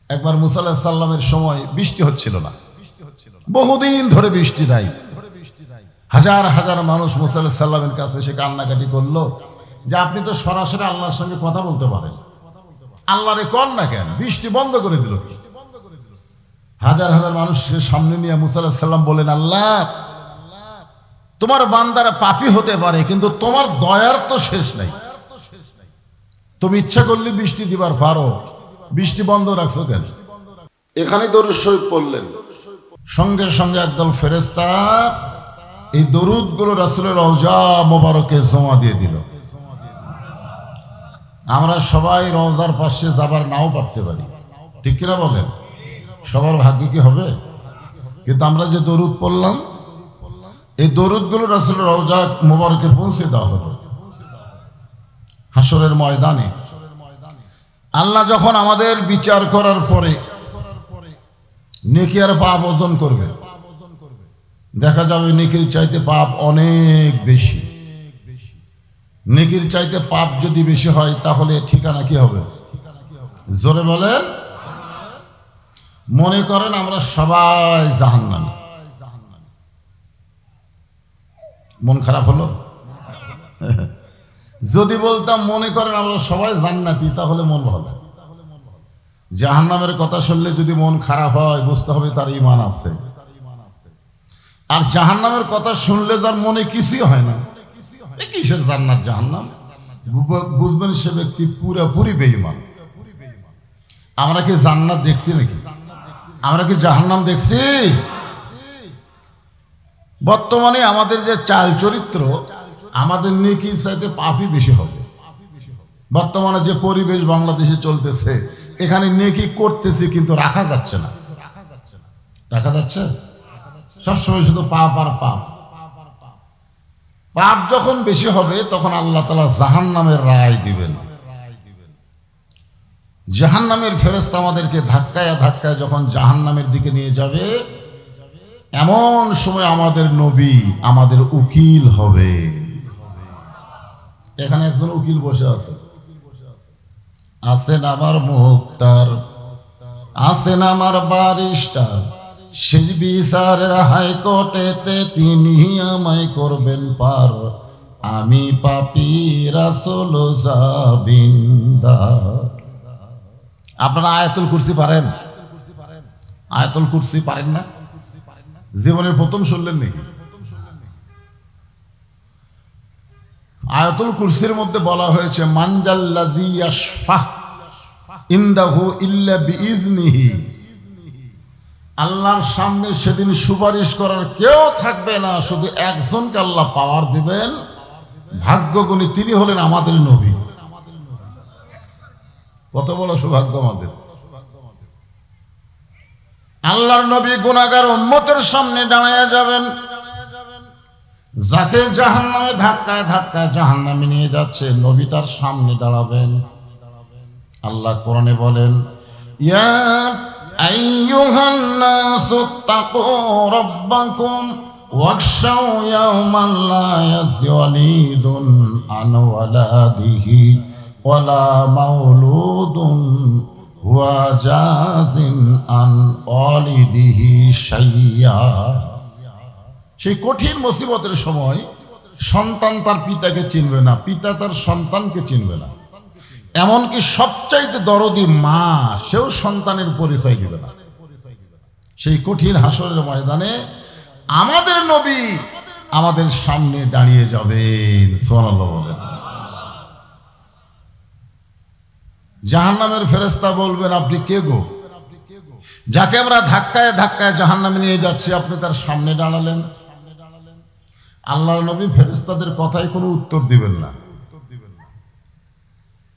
একবার মুসা আলাইহিস সালামের সময় বৃষ্টি হচ্ছিল না, বহুদিন ধরে বৃষ্টি নাই। হাজার হাজার মানুষ মুসা আলাইহিস সালামের কাছে এসে কান্নাকাটি করলো যে আপনি তো সরাসরি আল্লাহর সঙ্গে কথা বলতে পারেন, আল্লাহরে কর না কেন, বৃষ্টি বন্ধ করে দিল। হাজার হাজার মানুষের সামনে নিয়ে মুসা আলাইহিস সালাম বলেন, আল্লাহ তোমার বান্দারা পাপী হতে পারে, কিন্তু তোমার দয়ার তো শেষ নাই। তুমি ইচ্ছা করলে বৃষ্টি দিবার পারো, বৃষ্টি বন্ধ রাখছো কেন? এখানে দরুদ শরীফ পড়লেন, সঙ্গে সঙ্গে একদল ফেরেশতা এই দরুদগুলো রাসূলের রওজা মোবারকে জমা দিয়ে দিল। আমরা সবাই রওজার পাশে যাবার নাও পারতে পারি, ঠিক কিনা বলেন? সবার ভাগ্য কি হবে? কিন্তু আমরা যে দরুদ পড়লাম, এই দরুদগুলো রাসূলের রওজা মোবারকে পৌঁছে দেওয়া হলো। হাসরের ময়দানে আল্লাহ যখন আমাদের বিচার করার পরে নেকি আর পাপ ওজন করবে, দেখা যাবে নেকির চাইতে পাপ অনেক বেশি। নেকির চাইতে পাপ যদি বেশি হয় তাহলে ঠিকানা কি হবে? জোরে বলেন। মনে করেন আমরা সবাই জাহান্নামী, মন খারাপ হলো? যদি বলতাম মনে করেন আমরা সবাই জান্নাতি, তাহলে মন ভালো। জাহান্নামের কথা শুনলে যদি মন খারাপ হয়, বুঝতে হবে তার ঈমান আছে। আর জাহান্নামের কথা শুনলে যার মনে কিছুই হয় না, কিসের জান্নাত জাহান্নাম, বুঝবেন সে ব্যক্তি পুরোপুরি বেঈমান। আমরা কি জান্নাত দেখছি নাকি? আমরা কি জাহান্নাম দেখছি? বর্তমানে আমাদের যে চাল চরিত্র, আমাদের নেকির চাইতে পাপই বেশি হবে। বর্তমানে যে পরিবেশ বাংলাদেশে চলতেছে, এখানে নেকি করতেছি কিন্তু রাখা যাচ্ছে না। রাখা যাচ্ছে? সবসময় শুধু পাপ আর পাপ। পাপ যখন বেশি হবে তখন আল্লাহ তাআলা জাহান্নামের রায় দিবেন। জাহান্নামের ফেরেশতা আমাদেরকে ধাক্কায় ধাক্কায় যখন জাহান্নামের দিকে নিয়ে যাবে, এমন সময় আমাদের নবী আমাদের উকিল হবে। এখানে একজন উকিল বসে আছে, আছেন আমার মুখতার, আছেন আমার বারিস্টার, সেই বিচারের হাইকোর্টেতে তিনি আমায় করবেন পার, আমি পাপী রাসূল জাবিন্দার। আপনারা আয়াতুল কুরসি পারেন? আয়াতুল কুরসি পারেন না? জীবনের প্রথম শুনলেন নাকি? আয়াতুল কুরসির মধ্যে বলা হয়েছে, মানজাল্লাযী ইয়াশফা ইনদাহু ইল্লা বিইজনিহি। আল্লাহর সামনে সেদিন সুপারিশ করার কেউ থাকবে না, শুধু একজনকে আল্লাহ পাওয়ার দিবেন, ভাগ্যগুণী তিনি হলেন আমাদের নবী। কত বড় সৌভাগ্য আমাদের! আল্লাহর নবী গুনাহগার উম্মতের সামনে দাঁড়ায়া যাবেন, যাকে জাহান্নামে ধাক্কায় ধাক্কায় জাহান্নামে নিয়ে যাচ্ছে, নবী তার সামনে দাঁড়াবেন। আল্লাহ কোরআনে বলেন, ইয়া আইয়ুহান নাসু তাকু রাব্বাকুম ওয়াখশাউ ইয়াওমান লা ইয়াজজি ওয়ালিদুন আন ওয়ালাদিহি ওয়ালা মাউলুদুন হুয়া জাযিন আন ওয়ালিদিহি শাইয়্যা। সেই কঠিন মুসিবতের সময় সন্তান তার পিতাকে চিনবে না, পিতা তার সন্তানকে চিনবে না, এমনকি সবচাইতে দরদি মা সেও সন্তানের পরিচয় দিবে না। সেই কঠিন হাসরের ময়দানে আমাদের নবী আমাদের সামনে দাঁড়িয়ে যাবেন। সুবহানাল্লাহ বলেন। জাহান্নামের ফেরেশতা বলবেন, আপনি কে গো? যাকে আমরা ধাক্কায় ধাক্কায় জাহান্নামে নিয়ে যাচ্ছি, আপনি তার সামনে দাঁড়ালেন। আল্লাহর নবী ফেরেশতাদের কথায় কোনো উত্তর দিবেন না,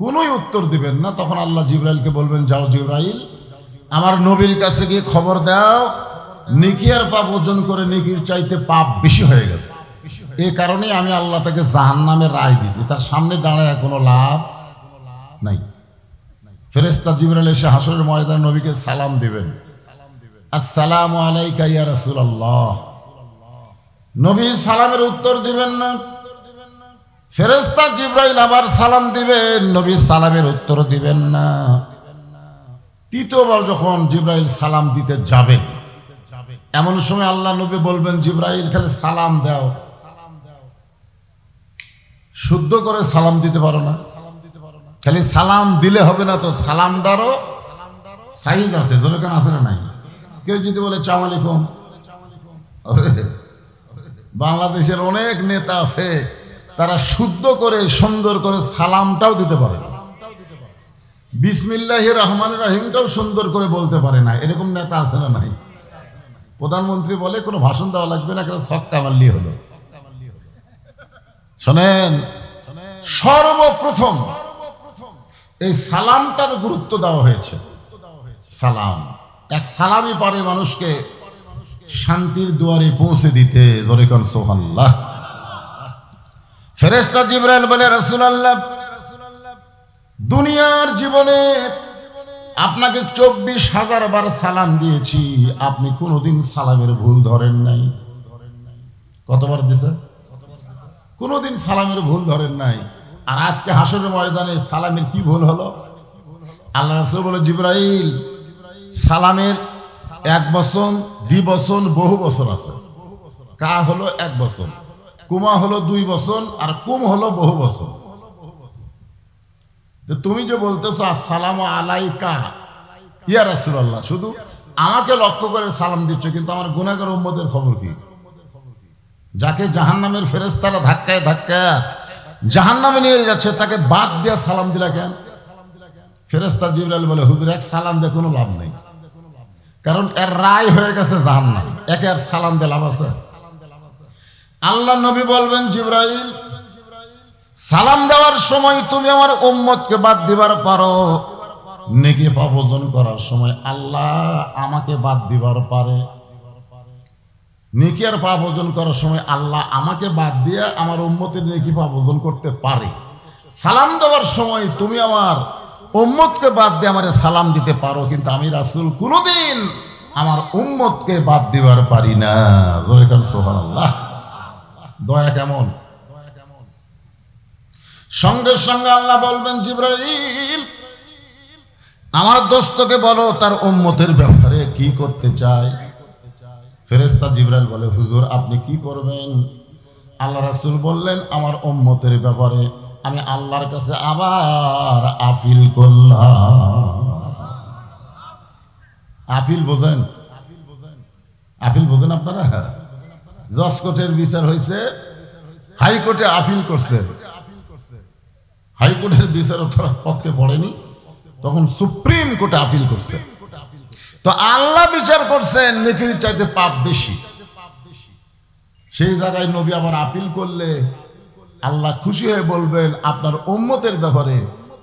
কোনোই উত্তর দিবেন না। তখন আল্লাহ জিবরাইলকে বলবেন, যাও জিবরাইল, আমার নবীর কাছে গিয়ে খবর দাও, নেকি আর পাপ ওজন করে নেকির চাইতে পাপ বেশি হয়ে গেছে, এই কারণে আমি আল্লাহ তাকে জাহান্নামের রায় দিয়েছি, তার সামনে দাঁড়ায় কোনো লাভ নাই। ফেরেশতা জিবরাইল এসে হাসরের ময়দানে নবীকে সালাম দিবেন, আসসালামু আলাইকা ইয়া রাসূলুল্লাহ। নবী সালামের উত্তর দিবেন না। ফেরেশতা জিবরাইল আবার সালাম দিবেন, নবী সালামের উত্তর দিবেন না। তৃতীয়বার যখন জিব্রাইল সালাম দিতে যাবে, এমন সময় আল্লাহ নবী বলবেন, জিব্রাইল খালি সালাম দাও, শুদ্ধ করে সালাম দিতে পারো না? খালি সালাম দিলে হবে না তো, সালামটারও সাইজ আছে, যেরকম আছে না নাই? কেউ যদি বলে আসসালামু আলাইকুম, বাংলাদেশের অনেক নেতা আছে তারা শুদ্ধ করে সুন্দর করে সালামটাও দিতে পারে, বিসমিল্লাহির রহমানির রহিমটাও সুন্দর করে বলতে পারে না। এরকম নেতা আছে না নাই? প্রধানমন্ত্রী বলে কোনো ভাষণ দেওয়া লাগবে না, কেন ছক্কা মারলি হলো। শোনেন, সর্বপ্রথম এই সালামটার গুরুত্ব দেওয়া হয়েছে। সালাম, এক সালামই পারে মানুষকে শান্তির দুয়ারে পৌঁছে দিতে। জোরে কোন সুবহানাল্লাহ। ফেরেশতা জিবরাইল বলে, রাসূলুল্লাহ, দুনিয়ার জীবনে আপনাকে 24,000 বার সালাম দিয়েছি, আপনি কোনোদিন সালামের ভুল ধরেন নাই। কতবার দিছে? কোনোদিন সালামের ভুল ধরেন নাই। আর আজকে হাসরের ময়দানে সালামের কি ভুল হলো? আল্লাহ রাসূল বলে, জিবরাইল, সালামের 1 বচন, 2 বচন, বহু বচন আছে। কা হলো 1 বচন, কুমা হলো 2 বচন, আর কুম হলো বহু বচন। তুমি যে বলতেছো আসসালামু আলাইকা ইয়া রাসূলুল্লাহ, শুধু আমাকে লক্ষ্য করে সালাম দিচ্ছ, কিন্তু আমার গুনাহগার উম্মতের খবর কি? যাকে জাহান্নামের ফেরেশতারা ধাক্কায় ধাক্কায় জাহান্নামে নিয়ে যাচ্ছে, তাকে বাদ দিয়ে সালাম দিলা কেন? ফেরেশতা জিবরাইল বলে, হুজুর, এক সালাম দিয়ে কোনো লাভ নেই, কারণ এর রায় হয়ে গেছে জাহান্নাম, একে আর সালাম দিয়ে লাভ আছে? আল্লাহ নবী বলবেন, জিবরাইল, সালাম দেওয়ার সময় তুমি আমার উম্মতকে বাদ দিবার পারো, নেকি পাপ ওজন করার সময় আল্লাহ আমাকে বাদ দিবার পারে। নেকি আর পাপ ওজন করার সময় আল্লাহ আমাকে বাদ দিয়ে আমার উম্মতের নেকি পাপ ওজন করতে পারে। সালাম দেওয়ার সময় তুমি আমার উম্মতকে বাদ দিয়ে আমারে সালাম দিতে পারো, কিন্তু আমি রাসূল কোনোদিন আমার উম্মতকে বাদ দিবার পারি না। জোরে কান সুবহানাল্লাহ। দয়া কেমন! সঙ্গে সঙ্গে আল্লাহ বলবেন, জিবরাইল, আমার দোস্তকে বলো তার উম্মতের ব্যাপারে কি করতে চায়। ফেরেশতা জিবরাইল বলে, হুজুর, আপনি কি করবেন? আল্লাহ রাসূল বললেন, আমার উম্মতের ব্যাপারে আমি আল্লাহর কাছে আবার আপিল করলাম। আপিল বোঝেন? আপিল বোঝেন আপনারা? জজ কোর্টের বিচার হয়েছে, হাইকোর্টে আপিল করছে, হাইকোর্টের বিচারকরা পক্ষে পড়েনি, তখন সুপ্রিম কোর্টে আপিল করছে। তো আল্লাহ বিচার করছেন নেকির চাইতে পাপ বেশি। সেই জায়গায় নবী আবার আপিল করলে আল্লাহ খুশি হয়ে বলবেন, আপনার উম্মতের ব্যাপারে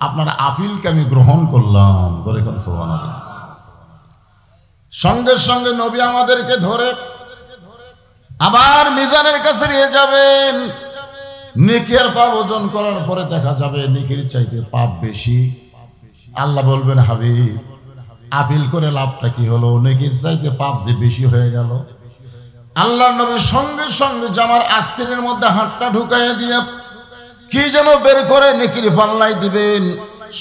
আপনার আপিলকে আমি গ্রহণ করলাম। ধরে কোন সুবহানাল্লাহ। সঙ্গে সঙ্গে নবী আমাদেরকে ধরে আবার মিজানের কাছে নিয়ে যাবেন। নেকি আর পাপ ওজন করার পরে দেখা যাবে নেকির চাইতে পাপ বেশি। আল্লাহ বলবেন, হাবিব, আপিল করে লাভটা কি হলো? নেকির চাইতে পাপ যে বেশি হয়ে গেল। আল্লাহর নবী সঙ্গে সঙ্গে জামার আস্তিনের মধ্যে হাতটা ঢুকাইয়া দিয়ে কি যেন বের করে নেকির পাল্লায় দিবেন।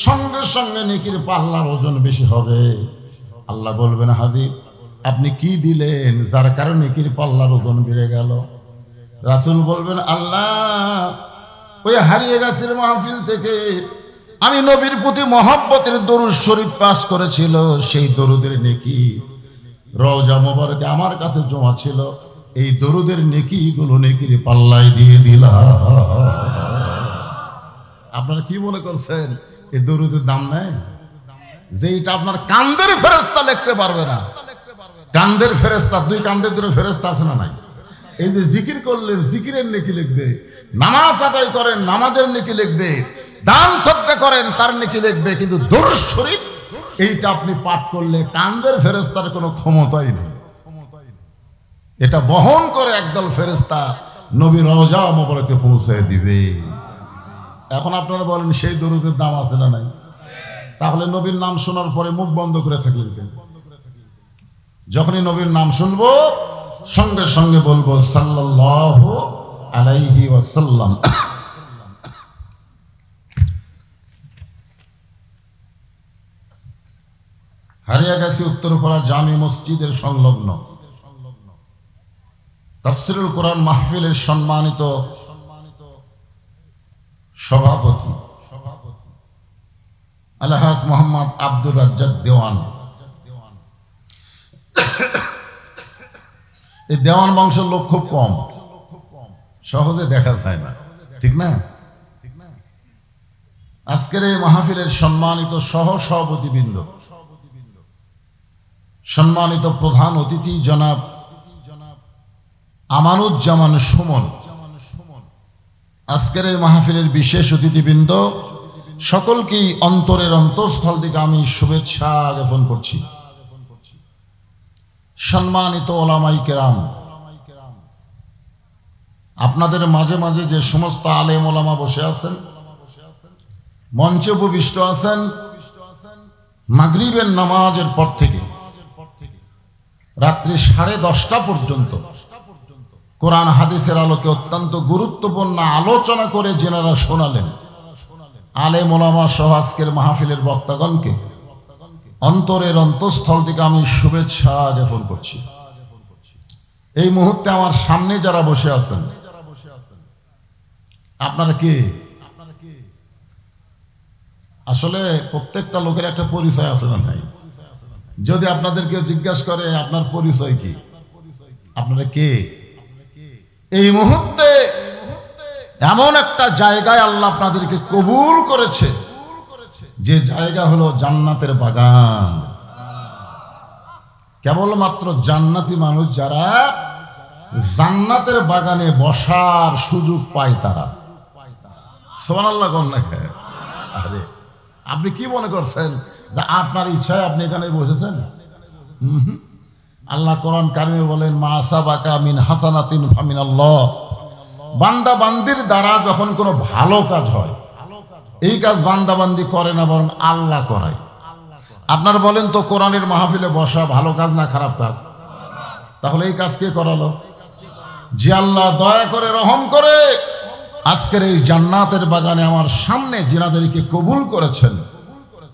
সঙ্গে সঙ্গে নেকির পাল্লার ওজন বেশি হবে। আল্লাহ বলবেন, হাবিব, আপনি কি দিলেন যার কারণে নেকির পাল্লার ওজন বেড়ে গেল? রাসূল বলবেন, আল্লাহ, ওই হারিয়ে গাছের মাহফিল থেকে আমি নবীর প্রতি মহব্বতের দরুদ শরীফ পাঠ করেছিল, সেই দরুদের নেকি রওজা মোবারকে আমার কাছে জমা ছিল, এই দরুদের নেকি গুলো নেকির পাল্লায় দিয়ে দিলাম। আপনারা কি মনে করছেন এই দরুদের দাম নেই? যে এটা আপনার কান্দের ফেরেশতা লিখতে পারবে না। কান্দের ফেরেশতা, 2 কান্দের দূরে ফেরেশতা আছে না নাই? এই যে জিকির করলেন, জিকিরের নেকি লিখবে। নামাজ আদায় করেন, নামাজের নেকি লিখবে। দান সদকা করেন, তার নেকি লিখবে। কিন্তু দরুদ শরীফ এইটা আপনি পাঠ করলে কান্দের ফেরেশতার কোনো ক্ষমতাই নেই। এটা বহন করে একদল ফেরেশতা নবী রওজা মোবারকে পৌঁছে দিবে। এখন আপনারা বলেন, সেই দরুদের দাম আছে না নাই? তাহলে নবীর নাম শোনার পরে মুখ বন্ধ করে থাকলেন কেন? যখনই নবীর নাম শুনবো সঙ্গে সঙ্গে বলবো সাল্লাল্লাহু আলাইহি ওয়াসাল্লাম। হারিয়ে গেছে উত্তরপাড়া জামি মসজিদের সংলগ্ন তাফসিরুল কোরআন মাহফিলের সম্মানিত সভাপতি আলহাজ মোহাম্মদ আব্দুর রাজ্জাক দেওয়ান। এই দেওয়ান বংশের লোক খুব কম, সহজে দেখা যায় না, ঠিক না? আজকের এই মাহফিলের সম্মানিত সহ সভাপতিবৃন্দ, সম্মানিত প্রধান অতিথি জনাব আমানুজ্জামান সুমন, আজকের এই মাহফিলের বিশেষ অতিথিবৃন্দ, সকলকেই অন্তরের অন্তঃস্থল থেকে আমি শুভেচ্ছা জ্ঞাপন করছি। সম্মানিত ওলামাই কেরাম, আপনাদের মাঝে মাঝে যে সমস্ত আলেম ওলামা বসে আছেন, মঞ্চে উপবিষ্ট আছেন, মাগরিবের নামাজের পর থেকে রাত্রি 10:30 পর্যন্ত কোরআন হাদিসের আলোকে অত্যন্ত গুরুত্বপূর্ণ আলোচনা করে যেনারা শোনালেন, আলেম ওলামা সহ আজকের মাহফিলের বক্তাগণকে অন্তরের অন্তঃস্থল থেকে আমি শুভেচ্ছা জ্ঞাপন করছি। এই মুহূর্তে আমার সামনে যারা বসে আছেন, আপনারা কে? আসলে প্রত্যেকটা লোকের একটা পরিচয় আছে না নাই? যদি আপনাদেরকে জিজ্ঞাসা করে আপনার পরিচয় কি, আপনারা কে? এই মুহূর্তে এমন একটা জায়গায় আল্লাহ আপনাদেরকে কবুল করেছে, যে জায়গা হলো জান্নাতের বাগান। কেবলমাত্র জান্নাতি মানুষ যারা জান্নাতের বাগানে বসার সুযোগ পায় তারা। সুবহানাল্লাহ কোন না? আরে আপনি কি মনে করছেন যে আপনার ইচ্ছায় আপনি এখানে বসেছেন? আল্লাহ কোরআন কারিমে বলেন, মা আসাবাকা মিন হাসানাতিন ফামিনাল্লাহ। বান্দা বান্দির দ্বারা যখন কোনো ভালো কাজ হয়, এই কাজ বান্দা বান্দি করে না, বরং আল্লাহ করায়। আপনার বলেন তো, কোরআনের মাহফিলে বসা ভালো কাজ না খারাপ কাজ? তাহলে এই কাজ কে করালো? যে আল্লাহ দয়া করে রহম করে আজকের এই জান্নাতের বাগানে আমার সামনে যিনাদেরকে কবুল করেছেন,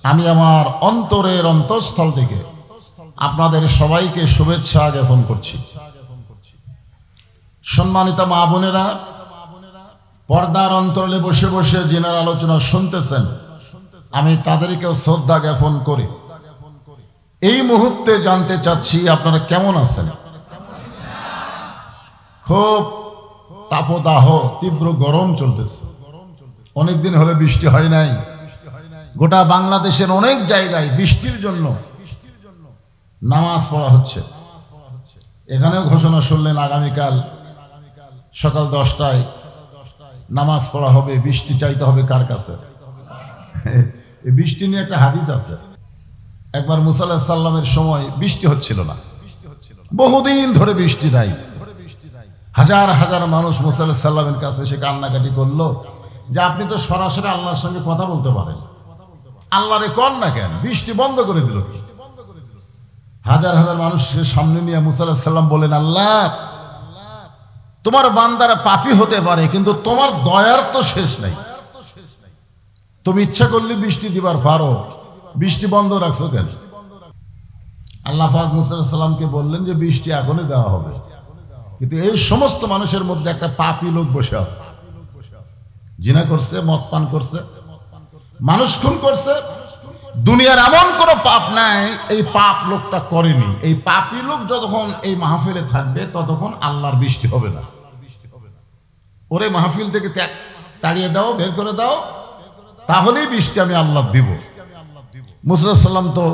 আমি আমার অন্তরের অন্তঃস্থল থেকে আপনাদের সবাইকে শুভেচ্ছা জ্ঞাপন করছি। সম্মানিত মা বোনেরা, পর্দার অন্তরালে বসে বসে যিনারা আলোচনা শুনতেছেন, আমি তাদেরকেও শ্রদ্ধা জ্ঞাপন করি। এই মুহূর্তে জানতে চাচ্ছি আপনারা কেমন আছেন? খুব তাপদাহ, তীব্র গরম চলতেছে। অনেকদিন হলে বৃষ্টি হয় নাই। গোটা বাংলাদেশের অনেক জায়গায় বৃষ্টির জন্য নামাজ পড়া হচ্ছে। এখানেও ঘোষণা শুনলেন আগামীকাল সকাল 10টায় নামাজ পড়া হবে। বৃষ্টি চাইতে হবে কার কাছে? এই বৃষ্টি নিয়ে একটা হাদিস আছে। একবার মুসা আলাইহিস সালামের সময় বৃষ্টি হচ্ছিল না, বহুদিন ধরে বৃষ্টি নাই। হাজার হাজার মানুষ মুসা আলাইহিস সালামের কাছে এসে কান্নাকাটি করলো যে আপনি তো সরাসরি আল্লাহর সঙ্গে কথা বলতে পারেন, আল্লাহরে কর না কেন? বৃষ্টি বন্ধ করে দিল। হাজার হাজার মানুষের সামনে নিয়ে মুসা আলাইহিস সালাম বলেন, আল্লাহ, তোমার বান্দারা পাপী হতে পারে, কিন্তু তোমার দয়ার তো শেষ নাই। তুমি ইচ্ছা করলে বৃষ্টি দিবার পারো, বৃষ্টি বন্ধ রাখছো কেন? আল্লাহ পাক মুসা আলাইহিস সালামকে বললেন যে বৃষ্টি এখনই দেওয়া হবে, কিন্তু এই সমস্ত মানুষের মধ্যে একটা পাপী লোক বসে আছে, জিনা করছে, মদ পান করছে, মানুষ খুন করছে। দুনিয়ার এমন কোনো পাপ নাই এই পাপ লোকটা করেনি। এই পাপী লোক যতক্ষণ এই মাহফিলে থাকবে ততক্ষণ আল্লাহর বৃষ্টি হবে না। ওরে মাহফিল থেকে তাড়িয়ে দাও, বের করে দাও, তাহলেই বৃষ্টি আমি আল্লাহ দিব। মুসা আলাইহিস সালাম তো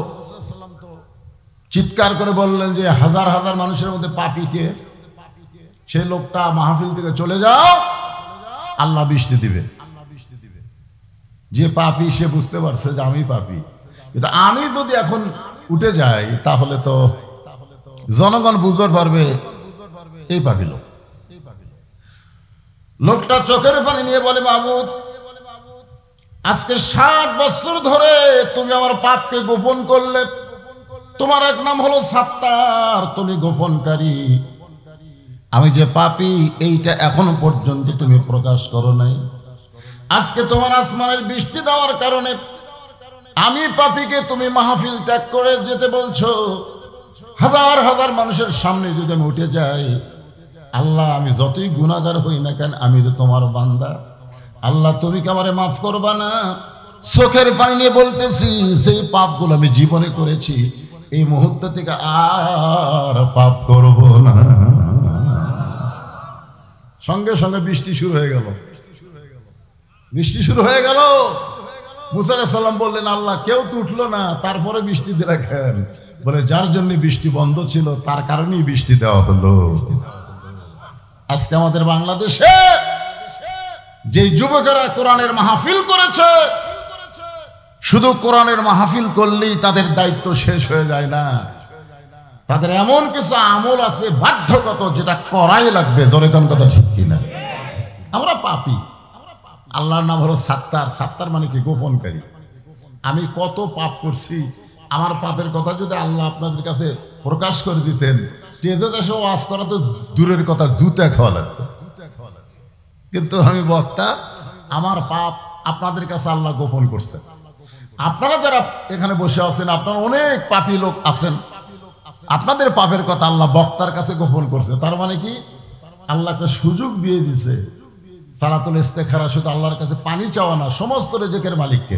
চিৎকার করে বললেন যে হাজার হাজার মানুষের মধ্যে পাপী কে? সেই লোকটা মাহফিল থেকে চলে যাও, আল্লাহ বৃষ্টি দিবে। যে পাপী সে বুঝতে পারছে যে আমি পাপী, কিন্তু আমি যদি এখন উঠে যাই তাহলে তো জনগণ বুঝতে পারবে এই পাপী লোক। লোকটা চোখের পানি নিয়ে বলে, মাবুদ, আজকে 60 বছর ধরে তুমি আমার পাপকে গোপন করলে। তোমার এক নাম হলো সাত্তার, তুমি গোপনকারী। আমি যে পাপী এইটা এখনো পর্যন্ত তুমি প্রকাশ করো নাই। আজকে তোমার আসমানের বৃষ্টি দেওয়ার কারণে আমি পাপীকে তুমি মাহফিল ত্যাগ করে যেতে বলছো, হাজার হাজার মানুষের সামনে যদি আমি উঠে যাই, আল্লাহ আমি যতই গুনাহগার হই না কেন, আমি তো তোমার বান্দা, আল্লাহ তুমি কি আমারে মাফ করবা না? চোখের পানি নিয়ে বলতেছি, সেই পাপগুলো আমি জীবনে করেছি, এই মুহূর্ত থেকে আর পাপ করব না। সঙ্গে সঙ্গে বৃষ্টি শুরু হয়ে গেল, বৃষ্টি শুরু হয়ে গেল। মুসা আলাইহিস সালাম বললেন, আল্লাহ কেউ তো উঠলো না, তারপরে বৃষ্টি দিয়ে রাখেন। বলে, যার জন্য বৃষ্টি বন্ধ ছিল তার কারণেই বৃষ্টি দেওয়া হলো। আজকে আমাদের বাংলাদেশে যে যুবকেরা কোরআনের মাহফিল করেছে, শুধু কোরআনের মাহফিল করলেই তাদের দায়িত্ব শেষ হয়ে যায় না, তাদের এমন কিছু আমল আছে বাধ্যগত, যেটা করাই লাগবে। জোরে কোন কথা ঠিক কিনা? আমরা পাপী, আল্লাহর নাম হলো সাত্তার। সাত্তার মানে কি? গোপনকারী। আমি কত পাপ করছি, আমার পাপের কথা যদি আল্লাহ আপনাদের কাছে প্রকাশ করে দিতেন, স্টেজে এসে ওয়াজ করা তো দূরের কথা, জুতা খাওয়া লাগতো। কিন্তু আমি বক্তা, আমার পাপ আপনাদের কাছে আল্লাহ গোপন করছে। আপনারা যারা এখানে বসে আছেন, আপনারা অনেক পাপী লোক আছেন, আপনাদের পাপের কথা আল্লাহ বক্তার কাছে গোপন করছে। তার মানে কি? আল্লাহকে সুযোগ দিয়ে দিছে। সালাতুল ইস্তেখারা শুধু আল্লাহর কাছে পানি চাওয়া না, সমস্ত রিজিকের মালিককে।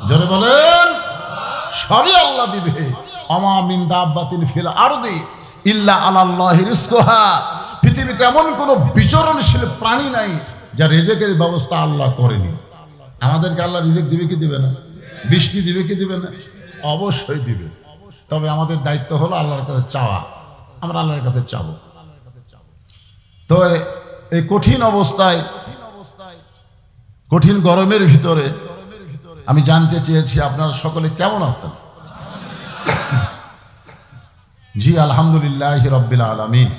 জোরে বলেন, সবই আল্লাহ দিবে। আমা মিন দাব্বাতিন ফিল আরদি ইল্লা আলাল্লাহি রিজকুহা। পৃথিবীতে এমন কোনো বিচরণশীল প্রাণী নাই যা রিজিকের ব্যবস্থা আল্লাহ করেনি। আমাদেরকে আল্লাহ রিজিক দিবে কি দিবে না? বৃষ্টি দিবে কি দিবে না? অবশ্যই দিবে। তবে আমাদের দায়িত্ব হলো আল্লাহর কাছে চাওয়া। আমরা আল্লাহর কাছে চাবো। তো এই কঠিন অবস্থায়, কঠিন গরমের ভিতরে আমি জানতে চেয়েছি আপনারা সকলে কেমন আছেন? জি আলহামদুলিল্লাহি রাব্বিল আলামিন।